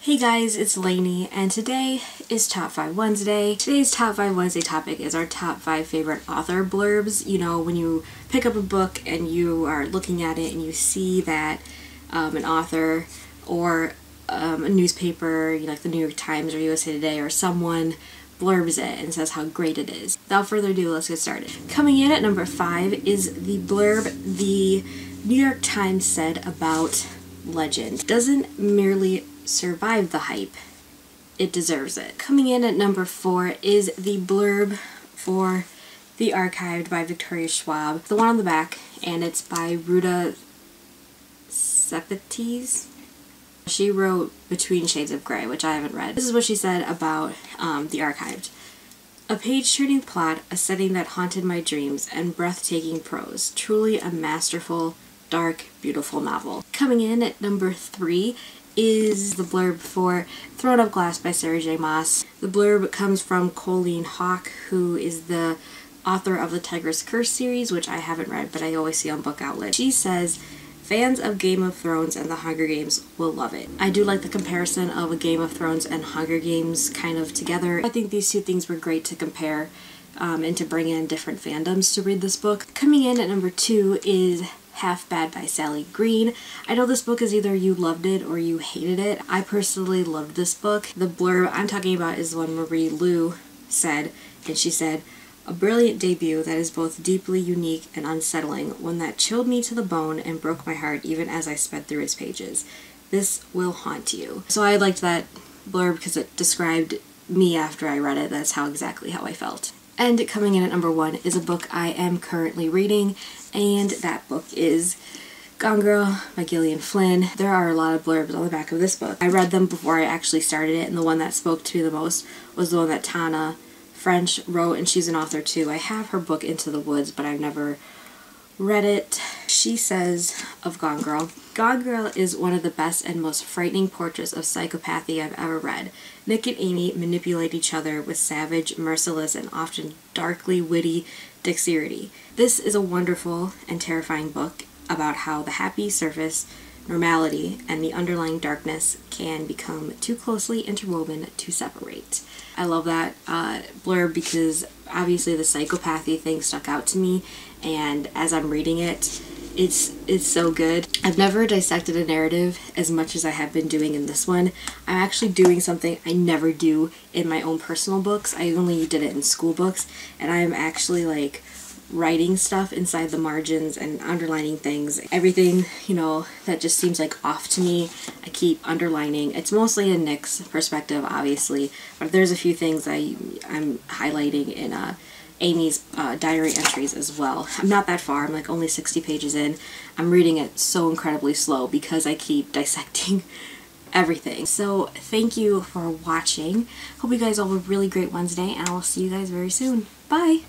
Hey guys, it's Lainey, and today is Top 5 Wednesday. Today's Top 5 Wednesday topic is our top 5 favorite author blurbs. You know, when you pick up a book and you are looking at it and you see that an author or a newspaper, like the New York Times or USA Today or someone blurbs it and says how great it is. Without further ado, let's get started. Coming in at number 5 is the blurb the New York Times said about Legend. Doesn't merely survive the hype, it deserves it. Coming in at number 4 is the blurb for The Archived by Victoria Schwab. The one on the back, and it's by Ruta Sepetys. She wrote Between Shades of Grey, which I haven't read. This is what she said about The Archived. A page-turning plot, a setting that haunted my dreams, and breathtaking prose. Truly a masterful, dark, beautiful novel. Coming in at number 3 is the blurb for Throne of Glass by Sarah J. Maas. The blurb comes from Colleen Hawke, who is the author of the Tiger's Curse series, which I haven't read, but I always see on Book Outlet. She says, fans of Game of Thrones and the Hunger Games will love it. I do like the comparison of a Game of Thrones and Hunger Games kind of together. I think these two things were great to compare and to bring in different fandoms to read this book. Coming in at number 2 is Half Bad by Sally Green. I know this book is either you loved it or you hated it. I personally loved this book. The blurb I'm talking about is the one Marie Lu said, and she said, a brilliant debut that is both deeply unique and unsettling, one that chilled me to the bone and broke my heart even as I sped through its pages. This will haunt you. So I liked that blurb because it described me after I read it. That's exactly how I felt. And coming in at number 1 is a book I am currently reading, and that book is Gone Girl by Gillian Flynn. There are a lot of blurbs on the back of this book. I read them before I actually started it, and the one that spoke to me the most was the one that Tana French wrote, and she's an author too. I have her book Into the Woods, but I've never read it. She says of Gone Girl, Gone Girl is one of the best and most frightening portraits of psychopathy I've ever read. Nick and Amy manipulate each other with savage, merciless, and often darkly witty dexterity. This is a wonderful and terrifying book about how the happy surface, normality, and the underlying darkness can become too closely interwoven to separate. I love that blurb because obviously the psychopathy thing stuck out to me, and as I'm reading it, it's so good. I've never dissected a narrative as much as I have been doing in this one. I'm actually doing something I never do in my own personal books. I only did it in school books, and I'm actually like writing stuff inside the margins and underlining things. Everything, that just seems like off to me, I keep underlining. It's mostly in Nick's perspective, obviously, but there's a few things I'm highlighting in Amy's diary entries as well. I'm not that far. I'm like only 60 pages in. I'm reading it so incredibly slow because I keep dissecting everything. So thank you for watching. Hope you guys all have a really great Wednesday, and I will see you guys very soon. Bye!